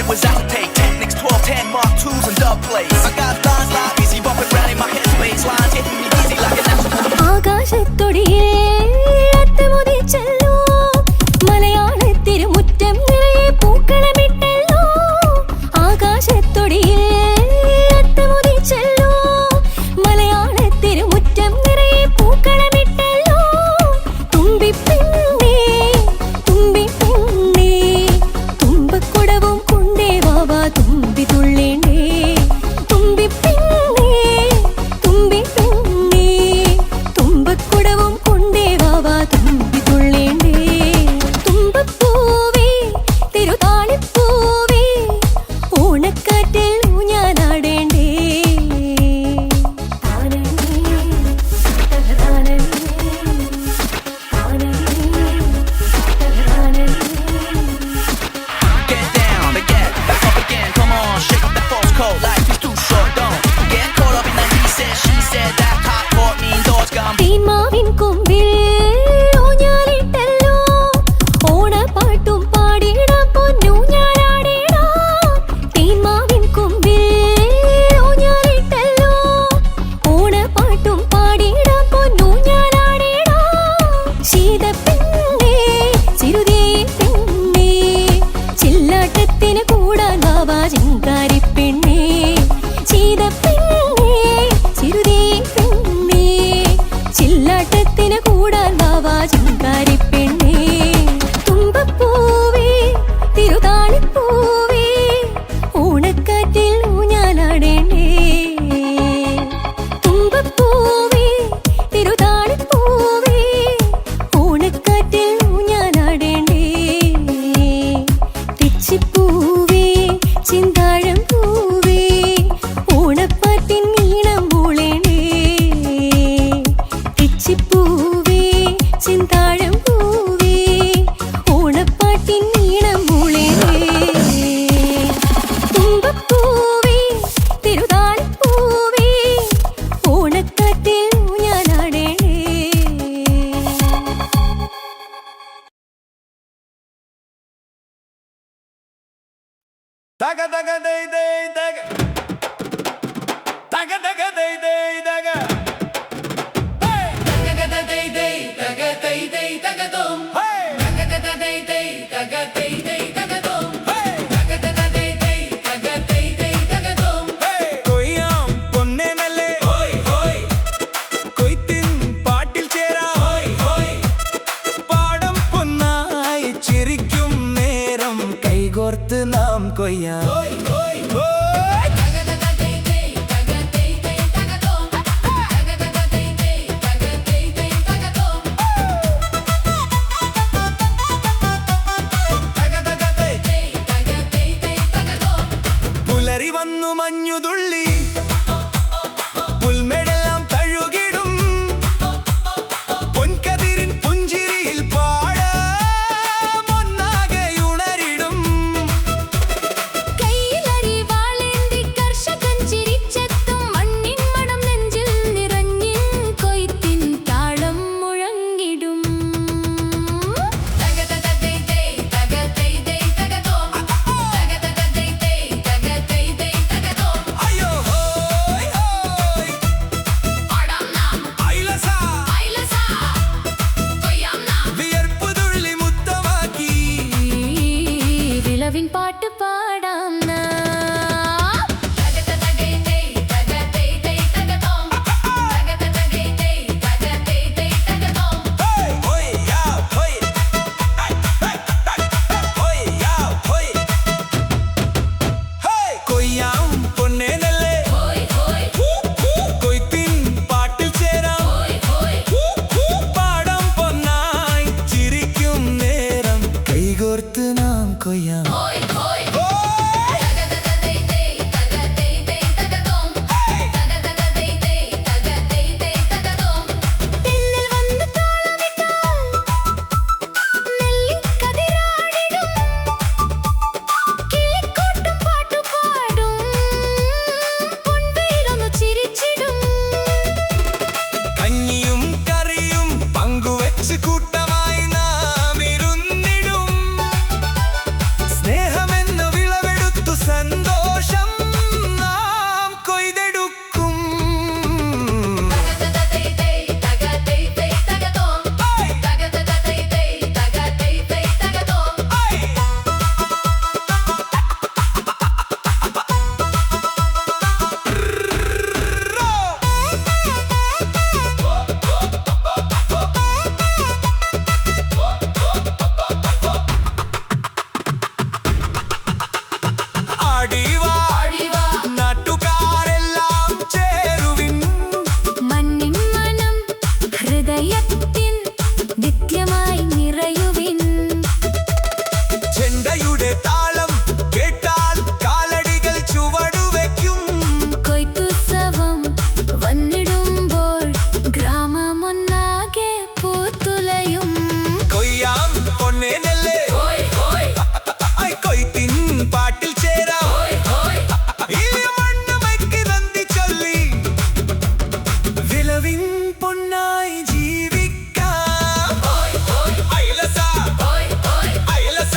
was acetate. Technics 1210 Mark 2s and dub plays. I got lines like easy bumping round in my headspace. Lines hitting me easy like an astronaut. ആകാശത്തൊടിയേ അത്തമുദിച്ചല്ലോ മലയാളത്തിരുമുറ്റം നിറയെ പൂക്കളമിട്ടല്ലോ ആകാശത്തൊടിയേ അത്തമുദിച്ചല്ലോ മലയാളത്തിരുമുറ്റം നിറയെ പൂക്കളമിട്ടല്ലോ തുമ്പിപ്പെണ്ണേ തുമ്പിപ്പെണ്ണേ തുമ്പക്കുടവും കൊണ്ടേ വാവാ തുമ്പി തുള്ളേണ്ടേ തുമ്പിപ്പെണ്ണേ തുമ്പിപ്പെണ്ണേ തുമ്പക്കുടവും കൊണ്ടേ വാവാ തുമ്പി തുള്ളേണ്ടേ തുമ്പപ്പൂവേ തിരുതാളിപ്പൂവേ ഓണക്കാറ്റിൽ ഊഞ്ഞാലാടേണ്ടേ Get down to get back up again. Come on, shake up that false coat. Life is too short, don't get caught up in the he said, she said. That hot court mean doors gone. Thenmavin കൊമ്പിൽ ഊഞ്ഞാലിട്ടല്ലോ ഓണപ്പാട്ടും പാടിയിടാം പൊന്നൂഞ്ഞാലാടിടാം തേന്മാവിൻ കൊമ്പിൽ ഊഞ്ഞാലിട്ടല്ലോ ഓണപ്പാട്ടും പാടിയിടാം പൊന്നൂഞ്ഞാലാടിടാം ശീതപ്പെണ്ണേ ചിരുതേ പെണ്ണേ ചില്ലാട്ടത്തിന് കൂടാൻ വാവാ ചിങ്കാരിപ്പെണ്ണേ ശീതപ്പെണ്ണേ ചിരുതേ പെണ്ണേ ചില്ലാട്ടത്തിന് കൂടാൻ വാവാ ചിങ്കാരിപ്പെണ്ണേ തുമ്പപ്പൂവേ തിരുതാളിപ്പൂവേ ഓണക്കാറ്റിൽ ഊഞ്ഞാലാടേണ്ടേ തുമ്പപ്പൂവേ തിരുതാളിപ്പൂവേ ഓണക്കാറ്റിൽ ഊഞ്ഞാലാടേണ്ടേ തെച്ചിപ്പൂവേ ചിന്താഴം പൂവേ ഓണപ്പാട്ടിൻ ഈണം മൂളേണ്ടേ തെച്ചിപ്പൂവേ ചിന്താഴം പൂവേ ഓണപ്പാട്ടിൻ ഈണം മൂളേണ്ടേ തുമ്പപ്പൂവേ തിരുതാളിപ്പൂവേ ഓണക്കാറ്റിൽ ഊഞ്ഞാലാടേണ്ടേ Daga daga day day daga. Daga daga day day daga. Hey. Daga daga day day daga day day daga dum. Hey. Daga daga day day daga day day daga dum. Hey. Daga daga day day daga day day daga dum. Hey. Koyam ponne nalle. Hoy hoy. Koi tin paatil chera. Hoy hoy. Paadam ponnai chirikkum neram kaigorthu naam koyam. Hoy hoy hoy. Daga daga day day daga day day daga dum. Daga daga day day daga day day daga dum. Daga daga day day daga day day daga dum. പുലരി വന്നു മഞ്ഞുതുള്ളി പുൽമേടെല്ലാം തഴുകിടും പൊൻകതിരിൻ പുഞ്ചിരിയിൽ പാടമൊന്നാകെ ഉണരിടും കൈയിലരിവാളേന്തി കർഷകൻ ചിരിച്ചെത്തും മണ്ണിൻ മണം നെഞ്ചിൽ നിറഞ്ഞിൻ കൊയ്ത്തിൻ താളം മുഴങ്ങിടും Daga daga day day daga day day daga dum. Daga daga day day daga day day daga dum. Ayo hoy hoy. Padam nam. Ailasa. Ailasa. Koyam nam. വിയർപ്പുതുള്ളി മുത്തമാക്കി വിളവിൻ പാട്ട് പാടാം നാം Daga daga day day daga day day daga dum. Daga daga day day daga day day daga dum. Hey hoy ya hoy. Hey hey hoy ya hoy. Hey koyam ponne nalle. Hoy hoy. കൊയ്ത്തിൻ പാട്ടിൽ ചേരാം. Hoy hoy. പാടം പൊന്നായി ചിരിക്കും നേരം കൈകോർത്ത് നാം കൊയ്യാം. Hoy hoy. Daga ആടിവാ നാട്ടുകാരെല്ലാം ചേരുവിൻ മണ്ണിൻ മനം ഹൃദയത്തിൽ നിത്യമായി നിറയുവിൻ ചെണ്ടയുടെ താളം കേട്ടാൽ കാലടികൾ ചുവടുവെക്കും കൊയ്ത്തുത്സവം വന്നിടുമ്പോൾ ഗ്രാമമൊന്നാകെ പൂത്തുലയും കൊയ്യാം പൊന്നേ നെല്ല് കൊയ്ത്തിൻ പാട്ടിൽ ചേരാം ഈ മണ്ണുമയ്ക്ക് നന്ദി ചൊല്ലി വിളവിൻ പൊന്നായി ജീവിക്കാം ഐലസ ഐലസ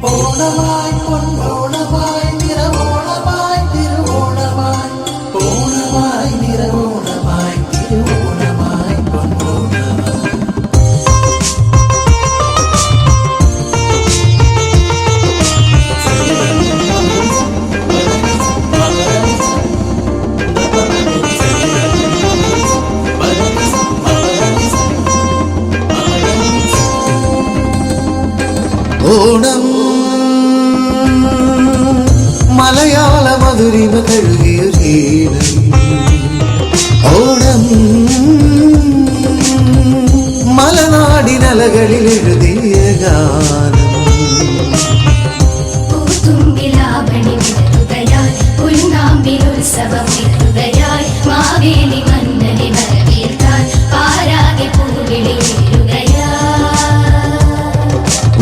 ഓണമായി പൊന്നോണമായി നിറവോണമായി തിരുവോണമായി ഓണമായി നിറവോണമായി തിരുവോണമായി പൊന്നോണമായി ഓണം മലയാള മധുരിമ കഴുകിയൊരീണം ഓണം മലനാടിനലകളിൽ എഴുതിയ ഗാനം പൂത്തുമ്പിലാവണി വിതറുകയായി പുൽനാമ്പിലുത്സവം വിതറുകയായി മാവേലി മന്നനെ വരവേൽക്കാൻ പാരാകെ പൂവിളി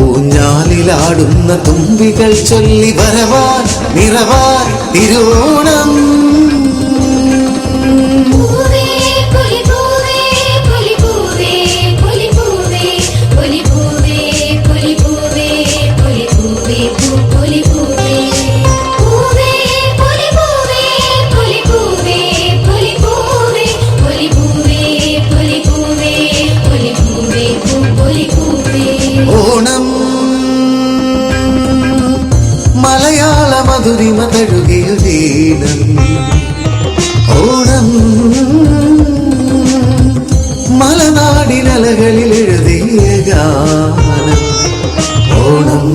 ഊഞ്ഞാലിലാടുന്ന തുമ്പികൾ ചൊല്ലി വരവാൻ നിറവാൻ തിരുവോണം പൂവേ പുലിപൂവേ പുലിപൂവേ പുലിപൂവേ പുലിപൂവേ പുലിപൂവേ പുലിപൂവേ പുലിപൂവേ പൂവേ പുലിപൂവേ പുലിപൂവേ പുലിപൂവേ പുലിപൂവേ പുലിപൂവേ പുലിപൂവേ പുലിപൂവേ ഓണം മലയാള മധുരിമ തഴുകിയൊരീണം ഓണം മലനാടിനലകളിൽ എഴുതിയ ഗാനം ഓണം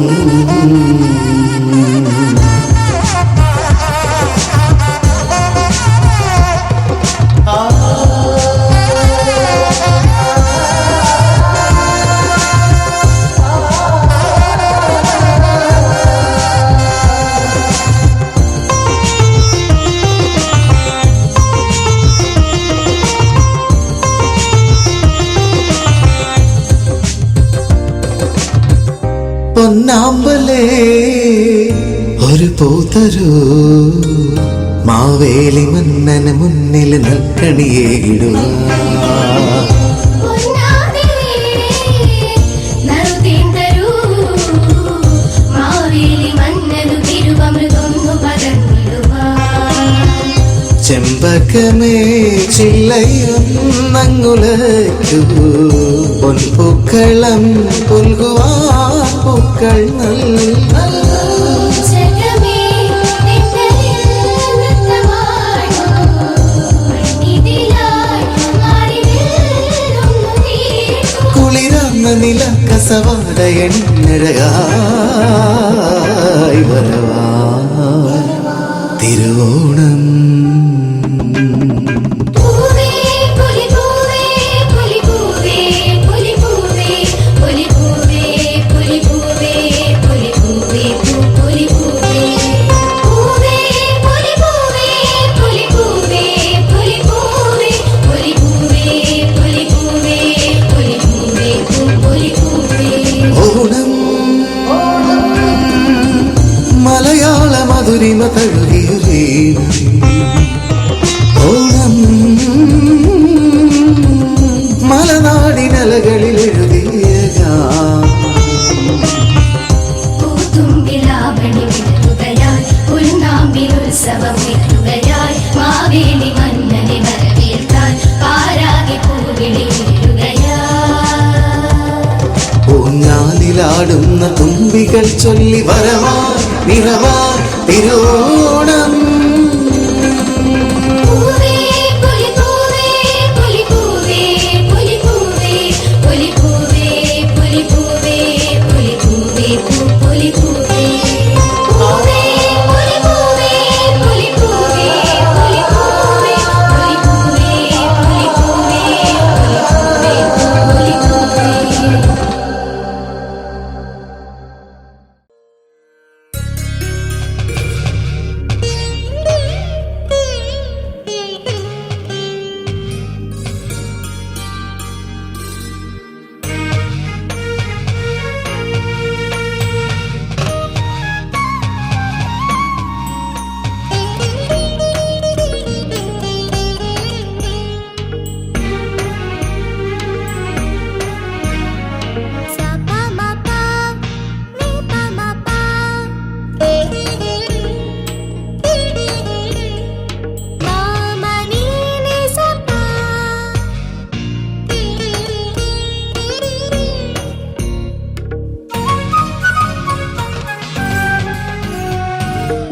പൊന്നാമ്പലേ ഒരു പൂത്തരൂ മാവേലി മന്നന് മുന്നിൽ നൽകണിയേടുക ചെമ്പകമേ ചില്ലയൊന്നങ്ങുലയ്ക്കൂ പൊൻപൂക്കളം പുൽകുവാൻ പൂക്കൾ നല്ല കുളിരാന്ന നില കസവാട എണ്ണഴകായി വരവാ തിരുവോണം ഓണം തിരുനാളിലാടുന്ന തുമ്പികൾ ചൊല്ലി വരവാ നിറവാ തിരുവോണം. പൂവേ പൊലിപൂവേ പൊലിപൂവേ പൊലിപൂവേ പൊലിപൂവേ പൊലിപൂവേ പൊലിപൂവേ പൊലിപൂവേ പൂവേ പൊലിപൂവേ പൊലിപൂവേ പൊലിപൂവേ പൊലിപൂവേ പൊലിപൂവേ പൊലിപൂവേ.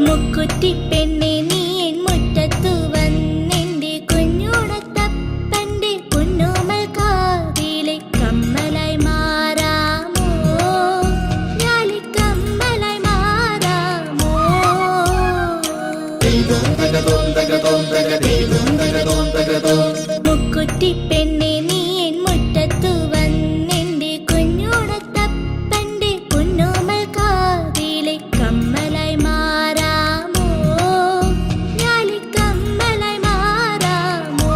മുക്കുറ്റിപ്പെണ്ണെ നീ എൻ മുറ്റത്തു വന്നെന്റെ കുഞ്ഞുണത്തപ്പന്റെ കുഞ്ഞുമൽ കാതിലെ കമ്മലായി മാറാമോ, ഞാലിക്കമ്മലായി മാറാമോ. മുക്കുറ്റിപ്പെണ്ണെ നീ എൻ മുറ്റത്തു വന്നെന്റെ കുഞ്ഞുണത്തപ്പന്റെ കുഞ്ഞുമൽ കാതിലെ കമ്മലായി മാറാമോ, ഞാലിക്കമ്മലായി മാറാമോ.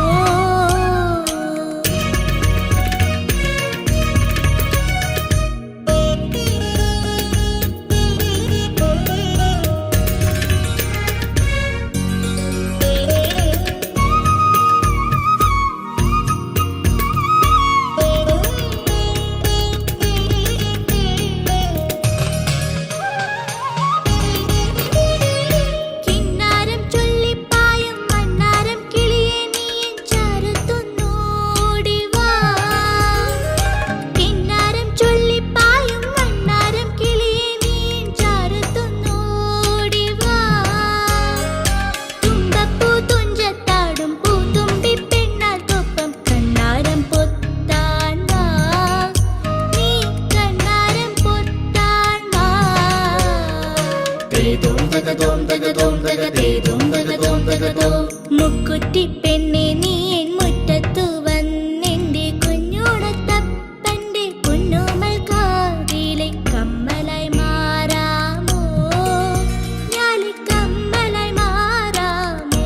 കിന്നാരം ചൊല്ലിപ്പായും മണ്ണാരം കിളിയെ നീ എൻ ചാരത്തൊന്നോടി വാ. കിന്നാരം ചൊല്ലിപ്പായും മണ്ണാരം കിളിയെ നീ എൻ ചാരത്തൊന്നോടി വാ. തുമ്പപ്പൂ തുഞ്ചത്താടും പൂത്തുമ്പി പെണ്ണാത്തൊപ്പം കണ്ണാരം പൊത്താൻ വാ, നീ കണ്ണാരം പൊത്താൻ വാ. മുക്കുറ്റിപ്പെണ്ണെ നീ എൻ മുറ്റത്തു വന്നെന്റെ കുഞ്ഞുണത്തപ്പന്റെ കുഞ്ഞുമൽ കാതിലെ കമ്മലായി മാറാമോ, ഞാലിക്കമ്മലായി മാറാമോ.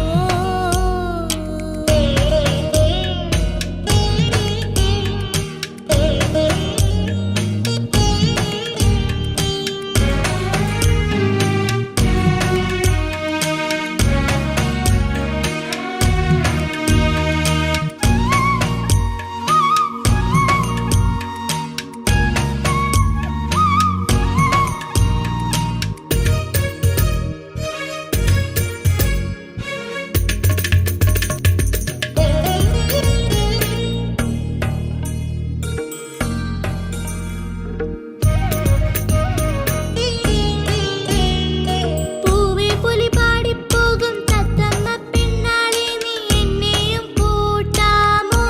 പൂവേ പുലി പാടിപ്പോകും തത്തമ്മ പെണ്ണാളെ നീ എന്നെയും കൂട്ടാമോ,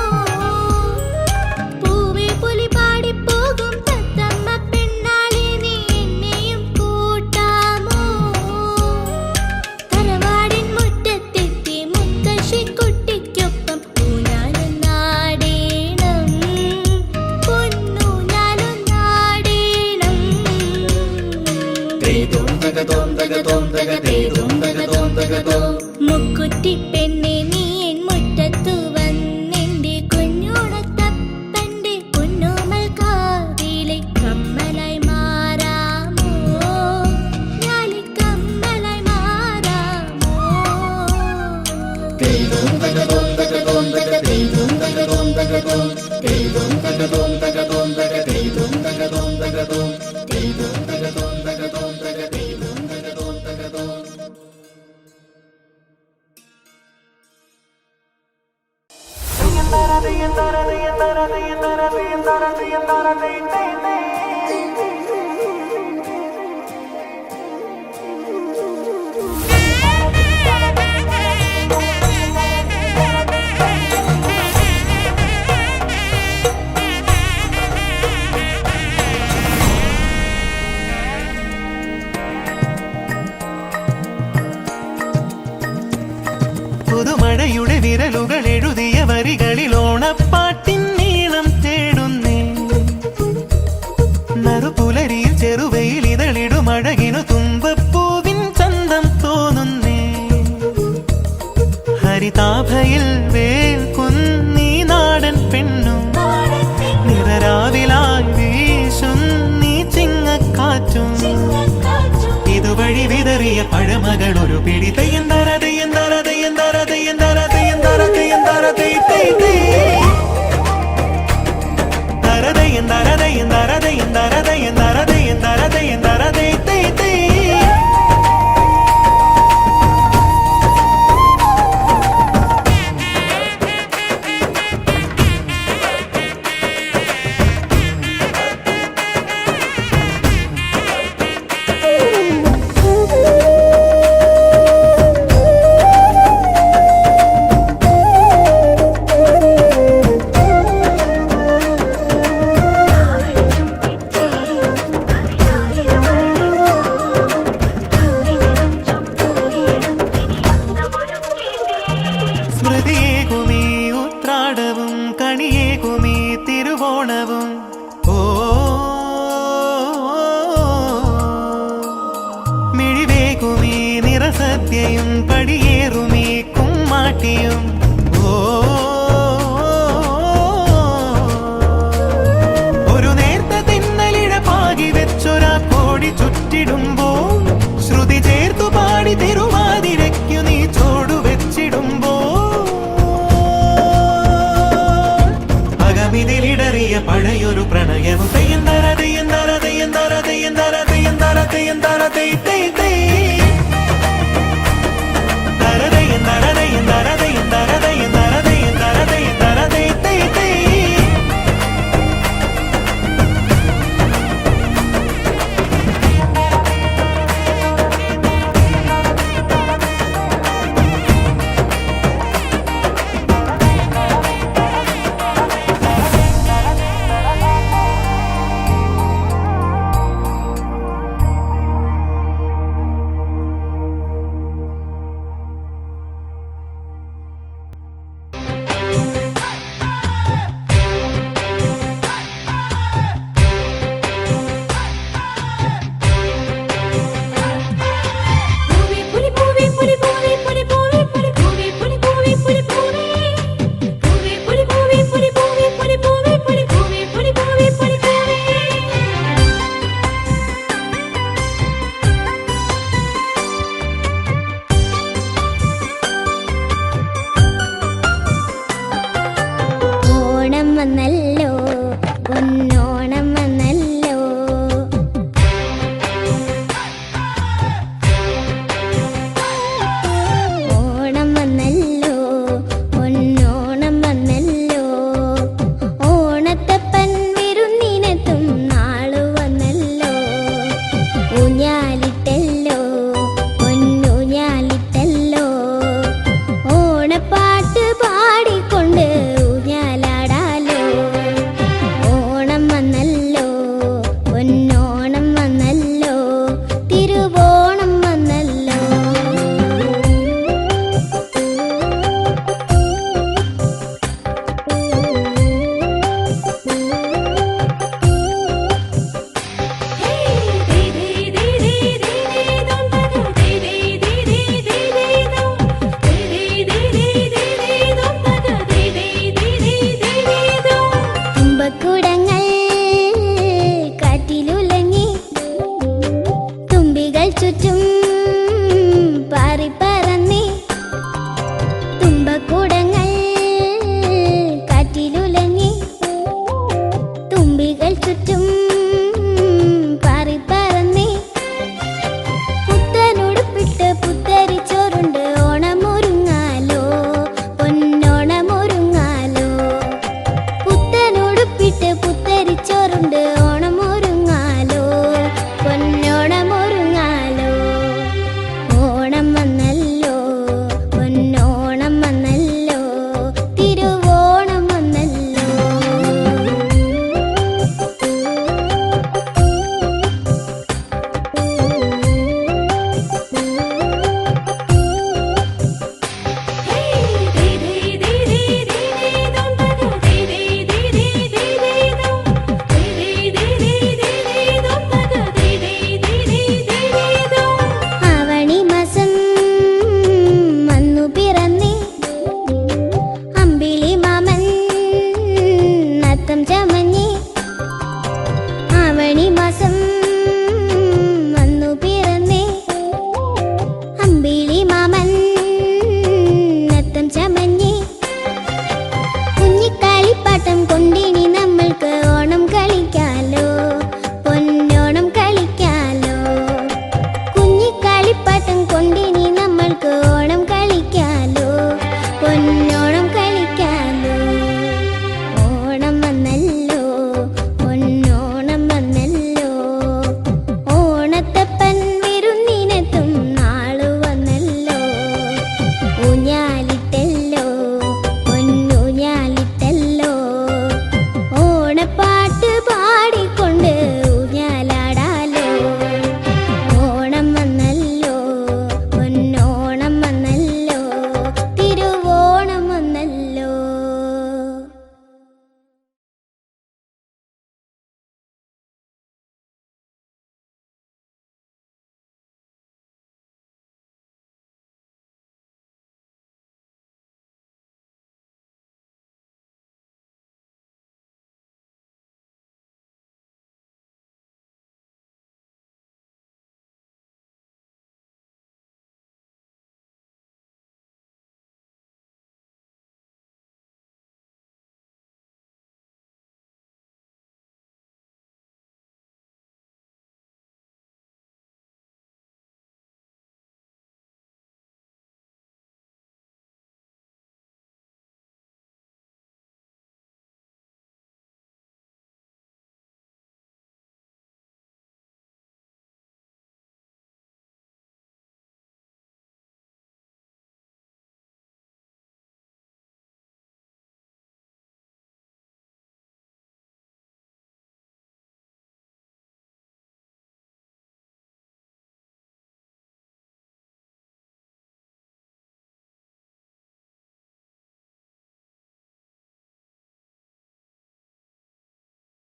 പൂവേ പുലി പാടിപ്പോകും തത്തമ്മ പെണ്ണാളെ നീ എന്നെയും കൂട്ടാമോ. തറവാടിൻ മുറ്റത്തെത്തി മുത്തശ്ശിക്കുട്ടിക്കൊപ്പം ഊഞ്ഞാലൊന്നാടേണം, പൊന്നൂഞ്ഞാലൊന്നാടേണം. മുക്കുറ്റിപ്പെണ്ണെ നീ N മുറ്റത്തു വന്നെന്റെ കുഞ്ഞുണത്തപ്പന്റെ കുഞ്ഞുമൽ കാതിലെ കമ്മലായി മാറാമോ, ഞാലിക്കമ്മലായി മാറാമോ. Ding, ding, ding, ding, ding, ding, ding, ding, ding, ding, ding, ding. പാട്ടിൻ നീളം തേടുന്നേ നറുപുലരിയിൽ ചെറുവയിൽ ഇതളിടും അഴകിനു തുമ്പപ്പൂവിൻ ചന്തം തോന്നുന്നേ ഹരിതാഭയിൽ വേൽക്കുന്നീ നാടൻ പെണ്ണും നിറരാവിലായി വീശുന്നീ ചിങ്ങക്കാറ്റും ഇതുവഴി വിതറിയ പഴമകൾ ഒരു പിടി സ്മൃതിയേകുമീ ഉത്രാടവും കണിയേകുമീ തിരുവോണവും ഓ മിഴിവേകുമീ നിറസദ്യയും പടിയേറുമീ കുമ്മാട്ടിയും ഓ ഒരു നേർത്ത തിന്നലിട പാകി വെച്ചൊരാ കോടി ചുറ്റിടുമ്പോൾ ശ്രുതി ചേർത്തു പാടി തിരുവാതിരയ്ക്കു നീ ചോടു വെച്ചിടുമ്പോ അകമിതിലിടറിയ പഴയൊരു പ്രണയവും തെയ്യന്തര തെയ്യന്തര തെയ്യന്തര തെയ്യന്തര തെയ്യന്തര തെയ്യന്തര തെയ്യന്തര